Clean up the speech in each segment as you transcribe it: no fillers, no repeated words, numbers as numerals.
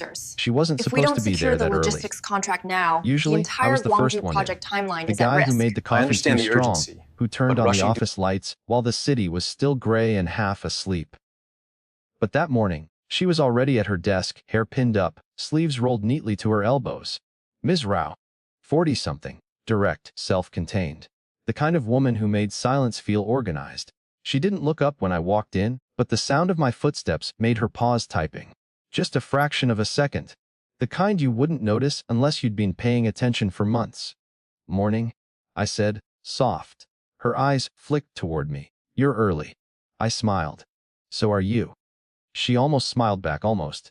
factors. She wasn't If we supposed don't to be secure there the that early. logistics contract now, the Usually, I entire was the first Gwangju one in. project timeline The is at guy who risk. made the I coffee too understand the strong, urgency, who turned but on the rushing to office lights while the city was still gray and half asleep. But that morning, she was already at her desk, hair pinned up, sleeves rolled neatly to her elbows. Ms. Rao. 40-something, direct, self-contained. The kind of woman who made silence feel organized. She didn't look up when I walked in, but the sound of my footsteps made her pause typing. Just a fraction of a second. The kind you wouldn't notice unless you'd been paying attention for months. "Morning," I said, soft. Her eyes flicked toward me. "You're early." I smiled. "So are you." She almost smiled back, almost.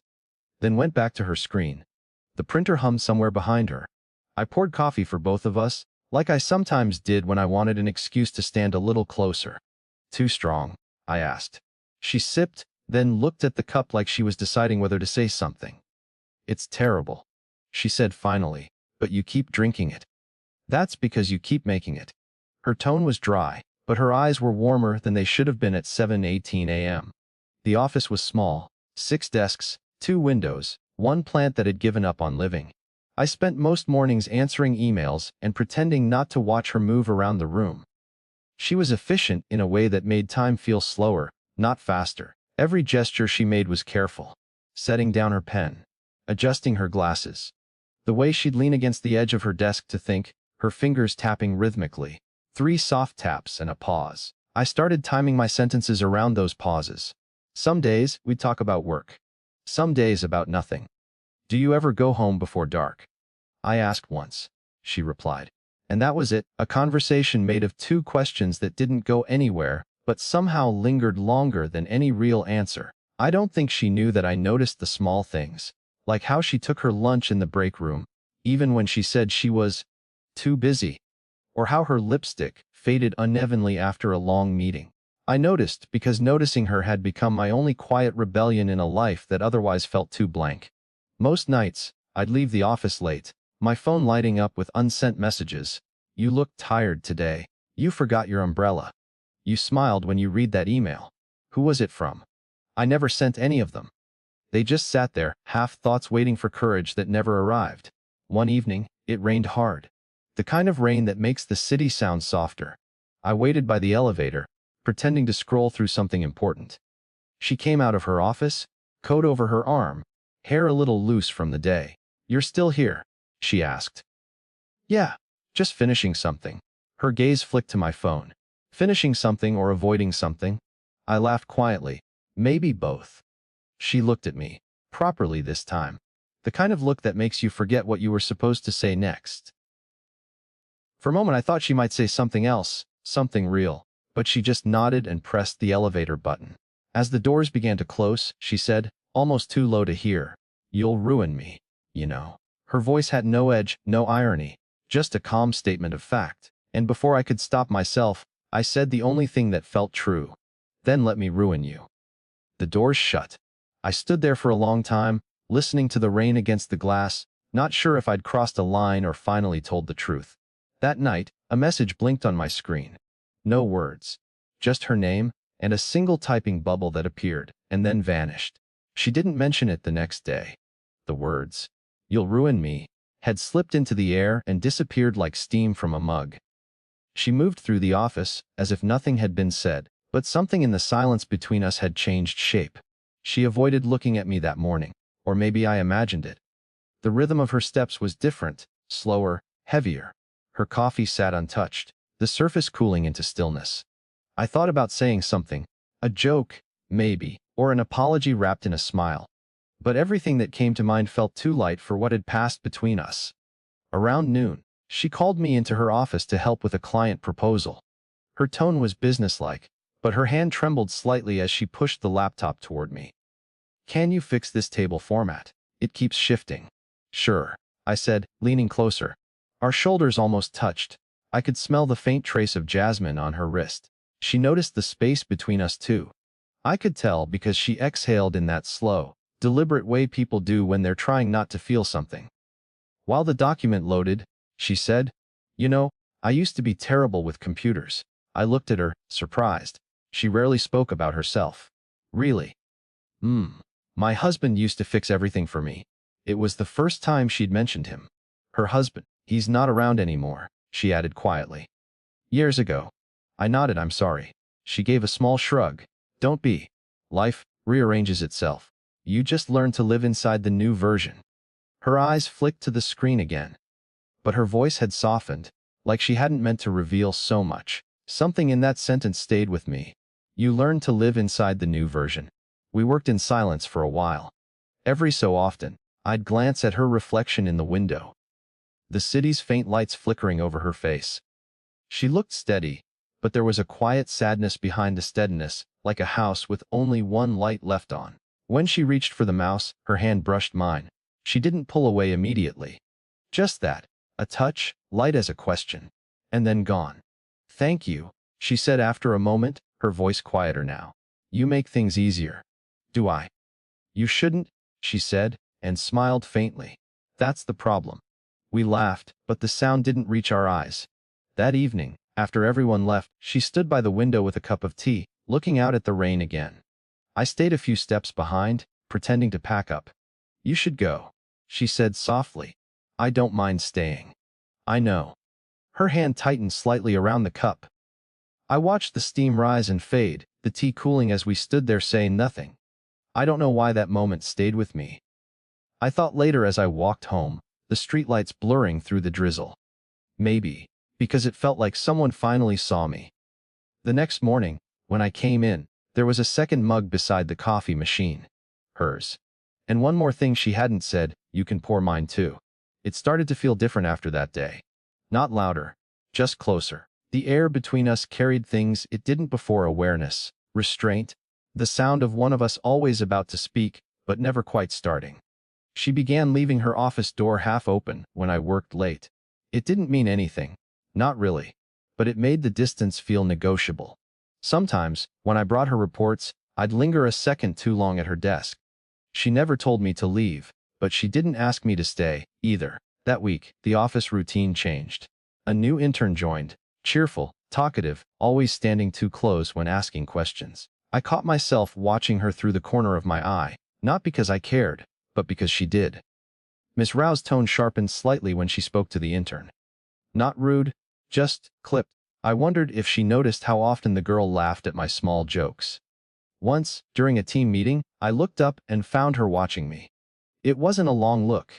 Then went back to her screen. The printer hummed somewhere behind her. I poured coffee for both of us, like I sometimes did when I wanted an excuse to stand a little closer. "Too strong?" I asked. She sipped, then looked at the cup like she was deciding whether to say something. "It's terrible," she said finally, "but you keep drinking it." "That's because you keep making it." Her tone was dry, but her eyes were warmer than they should have been at 7:18 a.m. The office was small, 6 desks, 2 windows, one plant that had given up on living. I spent most mornings answering emails and pretending not to watch her move around the room. She was efficient in a way that made time feel slower, not faster. Every gesture she made was careful. Setting down her pen, adjusting her glasses. The way she'd lean against the edge of her desk to think, her fingers tapping rhythmically. 3 soft taps and a pause. I started timing my sentences around those pauses. Some days, we'd talk about work. Some days about nothing. "Do you ever go home before dark?" I asked once. She replied. And that was it, a conversation made of 2 questions that didn't go anywhere, but somehow lingered longer than any real answer. I don't think she knew that I noticed the small things, like how she took her lunch in the break room, even when she said she was too busy, or how her lipstick faded unevenly after a long meeting. I noticed because noticing her had become my only quiet rebellion in a life that otherwise felt too blank. Most nights, I'd leave the office late, my phone lighting up with unsent messages. "You look tired today. You forgot your umbrella. You smiled when you read that email. Who was it from?" I never sent any of them. They just sat there, half thoughts waiting for courage that never arrived. One evening, it rained hard. The kind of rain that makes the city sound softer. I waited by the elevator, pretending to scroll through something important. She came out of her office, coat over her arm, hair a little loose from the day. "You're still here?" she asked. "Yeah, just finishing something." Her gaze flicked to my phone. "Finishing something or avoiding something?" I laughed quietly. "Maybe both." She looked at me, properly this time. The kind of look that makes you forget what you were supposed to say next. For a moment I thought she might say something else, something real, but she just nodded and pressed the elevator button. As the doors began to close, she said, almost too low to hear, "You'll ruin me, you know." Her voice had no edge, no irony, just a calm statement of fact. And before I could stop myself, I said the only thing that felt true. "Then let me ruin you." The doors shut. I stood there for a long time, listening to the rain against the glass, not sure if I'd crossed a line or finally told the truth. That night, a message blinked on my screen. No words. Just her name, and a single typing bubble that appeared, and then vanished. She didn't mention it the next day. The words, "You'll ruin me," had slipped into the air and disappeared like steam from a mug. She moved through the office, as if nothing had been said, but something in the silence between us had changed shape. She avoided looking at me that morning, or maybe I imagined it. The rhythm of her steps was different, slower, heavier. Her coffee sat untouched, the surface cooling into stillness. I thought about saying something, a joke, maybe, or an apology wrapped in a smile. But everything that came to mind felt too light for what had passed between us. Around noon, she called me into her office to help with a client proposal. Her tone was businesslike, but her hand trembled slightly as she pushed the laptop toward me. "Can you fix this table format? It keeps shifting." "Sure," I said, leaning closer. Our shoulders almost touched. I could smell the faint trace of jasmine on her wrist. She noticed the space between us too. I could tell because she exhaled in that slow, deliberate way people do when they're trying not to feel something. While the document loaded, she said, "You know, I used to be terrible with computers." I looked at her, surprised. She rarely spoke about herself. "Really?" My husband used to fix everything for me. It was the first time she'd mentioned him. Her husband. He's not around anymore, she added quietly. Years ago. I nodded. I'm sorry. She gave a small shrug. Don't be. Life rearranges itself. You just learn to live inside the new version. Her eyes flicked to the screen again. But her voice had softened, like she hadn't meant to reveal so much. Something in that sentence stayed with me. You learn to live inside the new version. We worked in silence for a while. Every so often, I'd glance at her reflection in the window. The city's faint lights flickering over her face. She looked steady, but there was a quiet sadness behind the steadiness, like a house with only one light left on. When she reached for the mouse, her hand brushed mine. She didn't pull away immediately. Just that, a touch, light as a question, and then gone. Thank you, she said after a moment, her voice quieter now. You make things easier. Do I? You shouldn't, she said, and smiled faintly. That's the problem. We laughed, but the sound didn't reach our eyes. That evening, after everyone left, she stood by the window with a cup of tea, looking out at the rain again. I stayed a few steps behind, pretending to pack up. You should go, she said softly. I don't mind staying. I know. Her hand tightened slightly around the cup. I watched the steam rise and fade, the tea cooling as we stood there saying nothing. I don't know why that moment stayed with me. I thought later as I walked home, the streetlights blurring through the drizzle. Maybe, because it felt like someone finally saw me. The next morning, when I came in, there was a second mug beside the coffee machine. Hers. And one more thing she hadn't said, you can pour mine too. It started to feel different after that day. Not louder, just closer. The air between us carried things it didn't before: awareness, restraint, the sound of one of us always about to speak, but never quite starting. She began leaving her office door half open when I worked late. It didn't mean anything. Not really. But it made the distance feel negotiable. Sometimes, when I brought her reports, I'd linger a second too long at her desk. She never told me to leave, but she didn't ask me to stay, either. That week, the office routine changed. A new intern joined, cheerful, talkative, always standing too close when asking questions. I caught myself watching her through the corner of my eye, not because I cared, but because she did. Miss Rao's tone sharpened slightly when she spoke to the intern. Not rude, just clipped. I wondered if she noticed how often the girl laughed at my small jokes. Once, during a team meeting, I looked up and found her watching me. It wasn't a long look.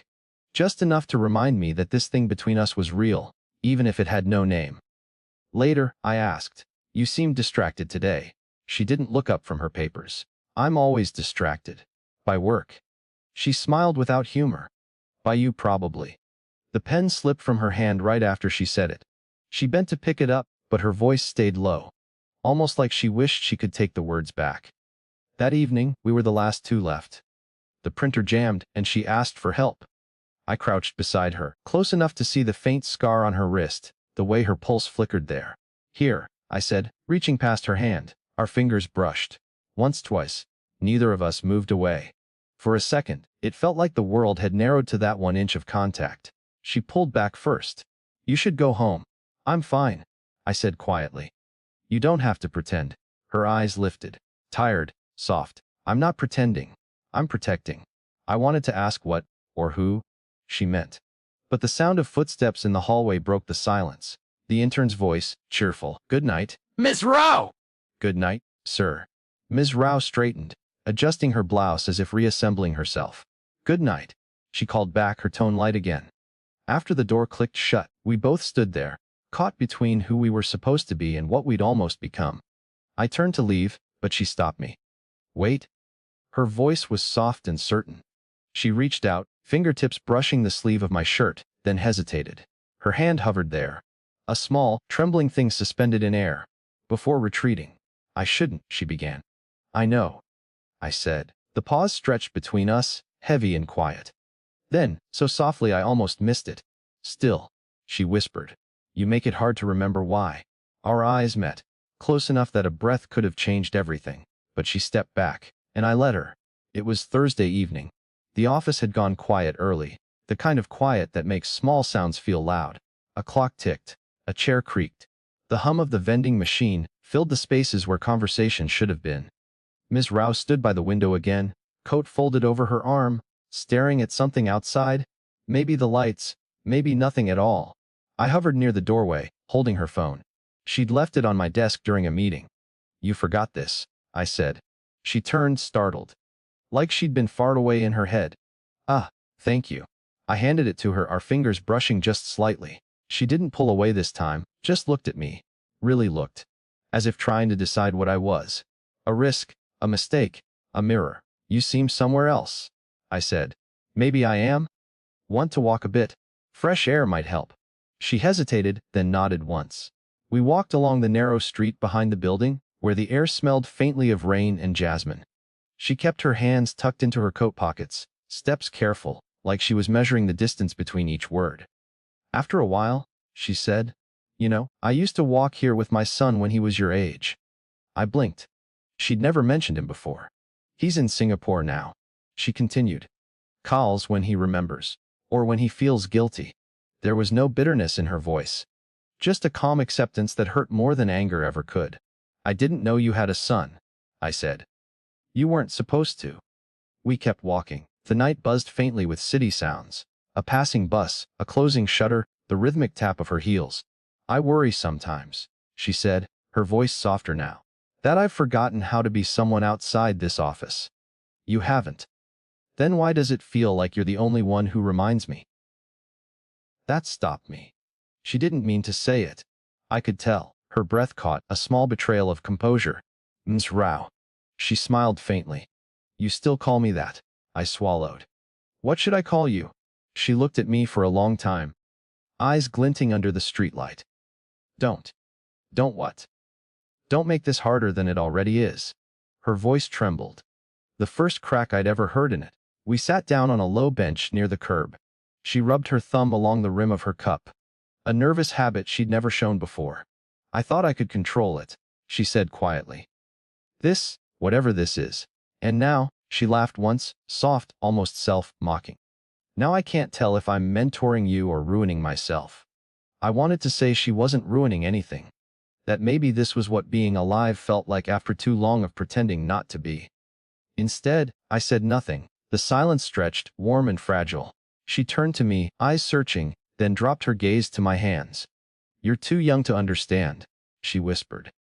Just enough to remind me that this thing between us was real, even if it had no name. Later, I asked, "You seemed distracted today." She didn't look up from her papers. I'm always distracted. By work. She smiled without humor. By you probably. The pen slipped from her hand right after she said it. She bent to pick it up, but her voice stayed low. Almost like she wished she could take the words back. That evening, we were the last two left. The printer jammed, and she asked for help. I crouched beside her, close enough to see the faint scar on her wrist, the way her pulse flickered there. Here, I said, reaching past her hand. Our fingers brushed. Once, twice. Neither of us moved away. For a second, it felt like the world had narrowed to that 1 inch of contact. She pulled back first. You should go home. I'm fine, I said quietly. You don't have to pretend. Her eyes lifted. Tired, soft. I'm not pretending. I'm protecting. I wanted to ask what, or who, she meant. But the sound of footsteps in the hallway broke the silence. The intern's voice, cheerful. Good night. Miss Rao! Good night, sir. Ms. Rao straightened, adjusting her blouse as if reassembling herself. Good night, she called back, her tone light again. After the door clicked shut, we both stood there, caught between who we were supposed to be and what we'd almost become. I turned to leave, but she stopped me. Wait. Her voice was soft and certain. She reached out, fingertips brushing the sleeve of my shirt, then hesitated. Her hand hovered there. A small, trembling thing suspended in air. Before retreating. I shouldn't, she began. I know, I said. The pause stretched between us, heavy and quiet. Then, so softly I almost missed it. Still, she whispered. You make it hard to remember why. Our eyes met, close enough that a breath could have changed everything. But she stepped back, and I let her. It was Thursday evening. The office had gone quiet early, the kind of quiet that makes small sounds feel loud. A clock ticked. A chair creaked. The hum of the vending machine filled the spaces where conversation should have been. Ms. Rao stood by the window again, coat folded over her arm, staring at something outside. Maybe the lights, maybe nothing at all. I hovered near the doorway, holding her phone. She'd left it on my desk during a meeting. "You forgot this," I said. She turned, startled. Like she'd been far away in her head. "Ah, thank you." I handed it to her, our fingers brushing just slightly. She didn't pull away this time, just looked at me. Really looked. As if trying to decide what I was. A risk, a mistake, a mirror. "You seem somewhere else," I said. "Maybe I am? Want to walk a bit? Fresh air might help." She hesitated, then nodded once. We walked along the narrow street behind the building, where the air smelled faintly of rain and jasmine. She kept her hands tucked into her coat pockets, steps careful, like she was measuring the distance between each word. "After a while," she said, "you know, I used to walk here with my son when he was your age." I blinked. She'd never mentioned him before. "He's in Singapore now," she continued. "Calls when he remembers. Or when he feels guilty." There was no bitterness in her voice. Just a calm acceptance that hurt more than anger ever could. "I didn't know you had a son," I said. "You weren't supposed to." We kept walking. The night buzzed faintly with city sounds. A passing bus, a closing shutter, the rhythmic tap of her heels. "I worry sometimes," she said, her voice softer now, "that I've forgotten how to be someone outside this office." "You haven't. Then why does it feel like you're the only one who reminds me?" That stopped me. She didn't mean to say it. I could tell. Her breath caught, a small betrayal of composure. "Ms. Rao." She smiled faintly. "You still call me that." I swallowed. "What should I call you?" She looked at me for a long time, eyes glinting under the streetlight. "Don't." "Don't what?" "Don't make this harder than it already is." Her voice trembled. The first crack I'd ever heard in it. We sat down on a low bench near the curb. She rubbed her thumb along the rim of her cup. A nervous habit she'd never shown before. "I thought I could control it," she said quietly. "This, whatever this is." And now, she laughed once, soft, almost self-mocking. "Now I can't tell if I'm mentoring you or ruining myself." I wanted to say she wasn't ruining anything. That maybe this was what being alive felt like after too long of pretending not to be. Instead, I said nothing. The silence stretched, warm and fragile. She turned to me, eyes searching, then dropped her gaze to my hands. "You're too young to understand," she whispered.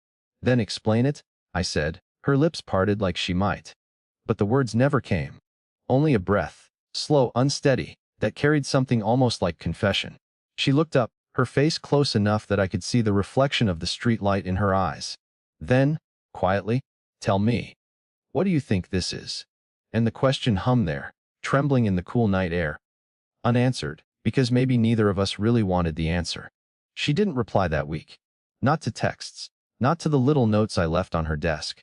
"Then explain it," I said, her lips parted like she might. But the words never came. Only a breath, slow, unsteady, that carried something almost like confession. She looked up, her face close enough that I could see the reflection of the street light in her eyes. Then, quietly, "Tell me, what do you think this is?" And the question hummed there, trembling in the cool night air. Unanswered, because maybe neither of us really wanted the answer. She didn't reply that week. Not to texts. Not to the little notes I left on her desk.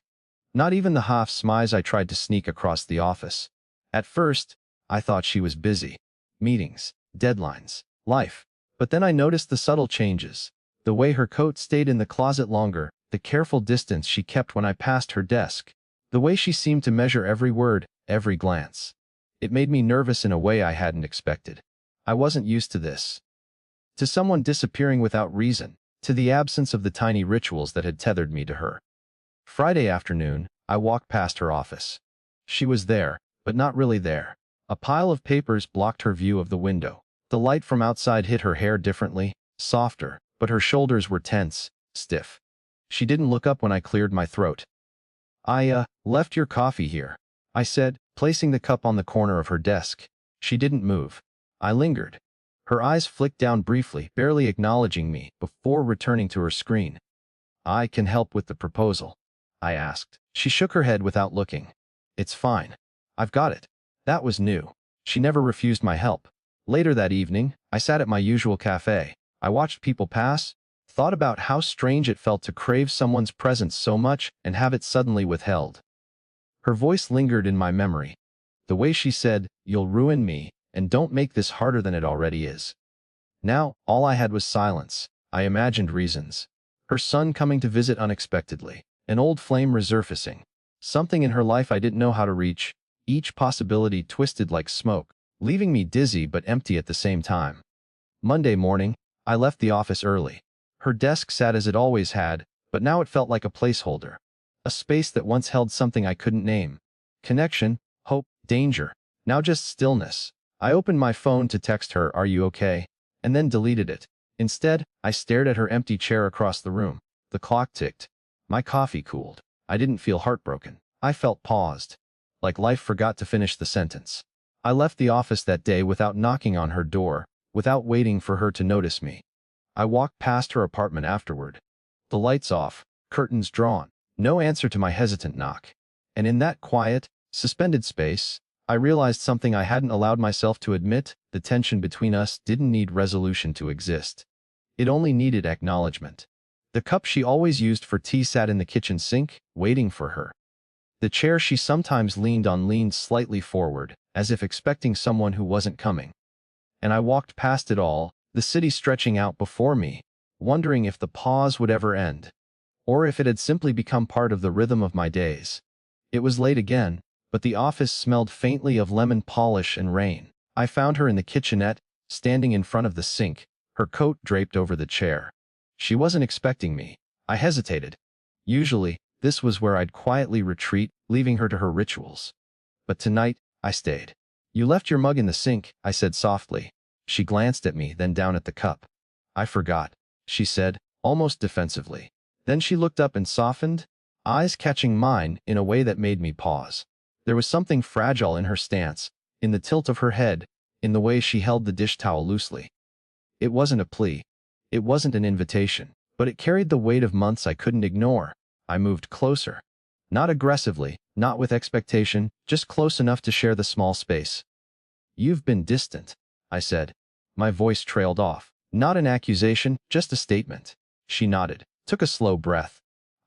Not even the half smiles I tried to sneak across the office. At first, I thought she was busy. Meetings, deadlines, life. But then I noticed the subtle changes. The way her coat stayed in the closet longer, the careful distance she kept when I passed her desk. The way she seemed to measure every word, every glance. It made me nervous in a way I hadn't expected. I wasn't used to this. To someone disappearing without reason, to the absence of the tiny rituals that had tethered me to her. Friday afternoon, I walked past her office. She was there, but not really there. A pile of papers blocked her view of the window. The light from outside hit her hair differently, softer, but her shoulders were tense, stiff. She didn't look up when I cleared my throat. "I left your coffee here," I said, placing the cup on the corner of her desk. She didn't move. I lingered. Her eyes flicked down briefly, barely acknowledging me, before returning to her screen. "I can help with the proposal," I asked. She shook her head without looking. "It's fine. I've got it." That was new. She never refused my help. Later that evening, I sat at my usual cafe. I watched people pass, thought about how strange it felt to crave someone's presence so much and have it suddenly withheld. Her voice lingered in my memory. The way she said, "You'll ruin me, and don't make this harder than it already is." Now, all I had was silence. I imagined reasons. Her son coming to visit unexpectedly. An old flame resurfacing. Something in her life I didn't know how to reach. Each possibility twisted like smoke, leaving me dizzy but empty at the same time. Monday morning, I left the office early. Her desk sat as it always had, but now it felt like a placeholder. A space that once held something I couldn't name. Connection, hope, danger. Now just stillness. I opened my phone to text her, "Are you okay?" and then deleted it. Instead, I stared at her empty chair across the room. The clock ticked. My coffee cooled. I didn't feel heartbroken. I felt paused. Like life forgot to finish the sentence. I left the office that day without knocking on her door, without waiting for her to notice me. I walked past her apartment afterward. The lights off, curtains drawn, no answer to my hesitant knock. And in that quiet, suspended space, I realized something I hadn't allowed myself to admit: the tension between us didn't need resolution to exist. It only needed acknowledgement. The cup she always used for tea sat in the kitchen sink, waiting for her. The chair she sometimes leaned on leaned slightly forward, as if expecting someone who wasn't coming. And I walked past it all, the city stretching out before me, wondering if the pause would ever end, or if it had simply become part of the rhythm of my days. It was late again, but the office smelled faintly of lemon polish and rain. I found her in the kitchenette, standing in front of the sink, her coat draped over the chair. She wasn't expecting me. I hesitated. Usually, this was where I'd quietly retreat, leaving her to her rituals. But tonight, I stayed. "You left your mug in the sink," I said softly. She glanced at me, then down at the cup. "I forgot," she said, almost defensively. Then she looked up and softened, eyes catching mine in a way that made me pause. There was something fragile in her stance, in the tilt of her head, in the way she held the dish towel loosely. It wasn't a plea. It wasn't an invitation, but it carried the weight of months I couldn't ignore. I moved closer. Not aggressively, not with expectation, just close enough to share the small space. "You've been distant," I said. My voice trailed off. Not an accusation, just a statement. She nodded, took a slow breath.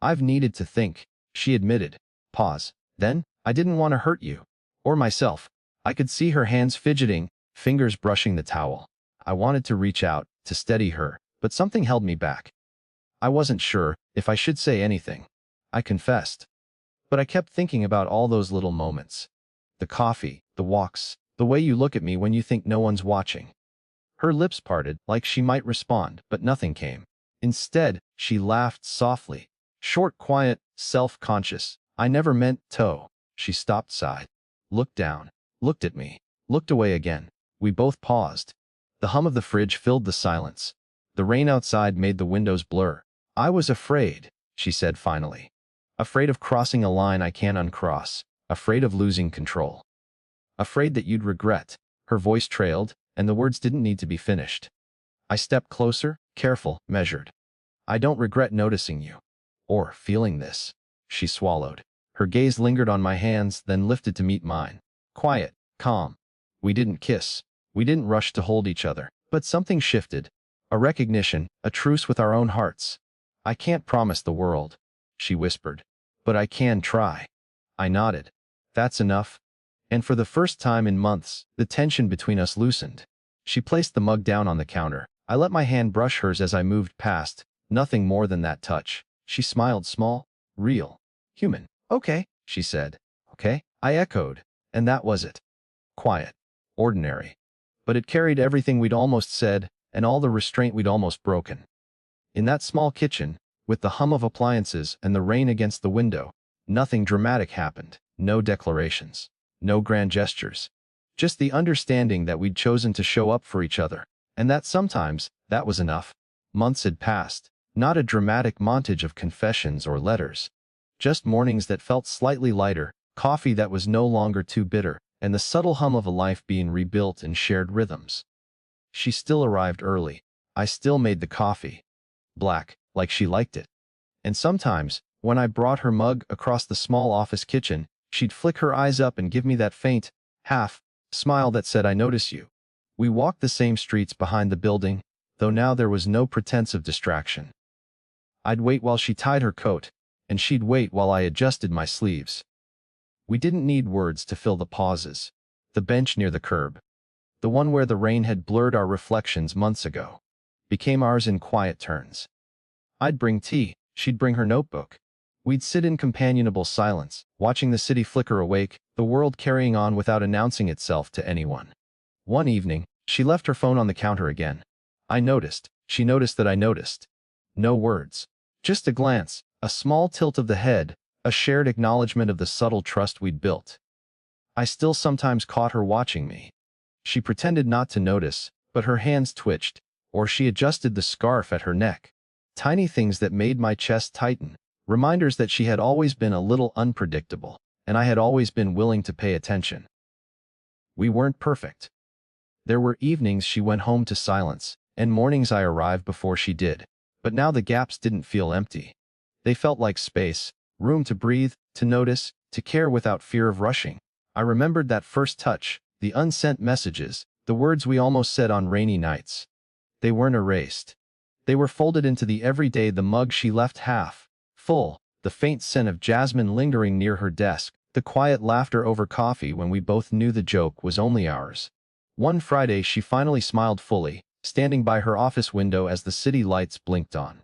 "I've needed to think," she admitted. Pause. Then, "I didn't want to hurt you. Or myself." I could see her hands fidgeting, fingers brushing the towel. I wanted to reach out, to steady her, but something held me back. I wasn't sure if I should say anything. I confessed. But I kept thinking about all those little moments. The coffee, the walks, the way you look at me when you think no one's watching. Her lips parted, like she might respond, but nothing came. Instead, she laughed softly. Short, quiet, self-conscious. "I never meant to." She stopped, sighed, looked down, looked at me, looked away again. We both paused. The hum of the fridge filled the silence. The rain outside made the windows blur. "I was afraid," she said finally. "Afraid of crossing a line I can't uncross. Afraid of losing control. Afraid that you'd regret." Her voice trailed, and the words didn't need to be finished. I stepped closer, careful, measured. "I don't regret noticing you. Or feeling this." She swallowed. Her gaze lingered on my hands, then lifted to meet mine. Quiet, calm. We didn't kiss. We didn't rush to hold each other. But something shifted. A recognition, a truce with our own hearts. "I can't promise the world," she whispered. "But I can try." I nodded. "That's enough." And for the first time in months, the tension between us loosened. She placed the mug down on the counter. I let my hand brush hers as I moved past. Nothing more than that touch. She smiled, small, real, human. "Okay," she said. "Okay," I echoed. And that was it. Quiet. Ordinary. But it carried everything we'd almost said, and all the restraint we'd almost broken. In that small kitchen, with the hum of appliances and the rain against the window, nothing dramatic happened. No declarations. No grand gestures. Just the understanding that we'd chosen to show up for each other. And that sometimes, that was enough. Months had passed. Not a dramatic montage of confessions or letters. Just mornings that felt slightly lighter, coffee that was no longer too bitter, and the subtle hum of a life being rebuilt in shared rhythms. She still arrived early. I still made the coffee. Black, like she liked it. And sometimes, when I brought her mug across the small office kitchen, she'd flick her eyes up and give me that faint, half, smile that said, "I notice you." We walked the same streets behind the building, though now there was no pretense of distraction. I'd wait while she tied her coat, and she'd wait while I adjusted my sleeves. We didn't need words to fill the pauses. The bench near the curb, the one where the rain had blurred our reflections months ago, became ours in quiet turns. I'd bring tea, she'd bring her notebook. We'd sit in companionable silence, watching the city flicker awake, the world carrying on without announcing itself to anyone. One evening, she left her phone on the counter again. I noticed. She noticed that I noticed. No words. Just a glance, a small tilt of the head, a shared acknowledgement of the subtle trust we'd built. I still sometimes caught her watching me. She pretended not to notice, but her hands twitched, or she adjusted the scarf at her neck. Tiny things that made my chest tighten, reminders that she had always been a little unpredictable, and I had always been willing to pay attention. We weren't perfect. There were evenings she went home to silence, and mornings I arrived before she did. But now the gaps didn't feel empty. They felt like space, room to breathe, to notice, to care without fear of rushing. I remembered that first touch, the unsent messages, the words we almost said on rainy nights. They weren't erased. They were folded into the everyday, the mug she left half full, the faint scent of jasmine lingering near her desk, the quiet laughter over coffee when we both knew the joke was only ours. One Friday she finally smiled fully, standing by her office window as the city lights blinked on.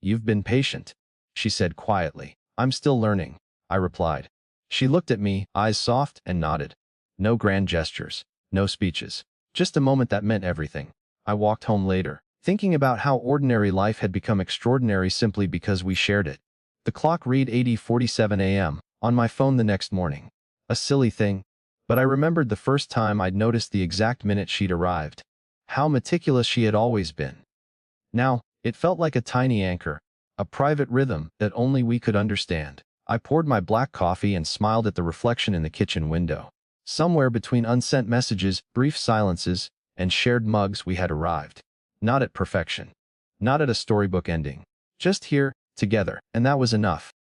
"You've been patient," she said quietly. "I'm still learning," I replied. She looked at me, eyes soft, and nodded. No grand gestures, no speeches. Just a moment that meant everything. I walked home later, thinking about how ordinary life had become extraordinary simply because we shared it. The clock read 8:47 a.m. on my phone the next morning. A silly thing, but I remembered the first time I'd noticed the exact minute she'd arrived. How meticulous she had always been. Now, it felt like a tiny anchor, a private rhythm that only we could understand. I poured my black coffee and smiled at the reflection in the kitchen window. Somewhere between unsent messages, brief silences, and shared mugs we had arrived. Not at perfection. Not at a storybook ending. Just here, together, and that was enough.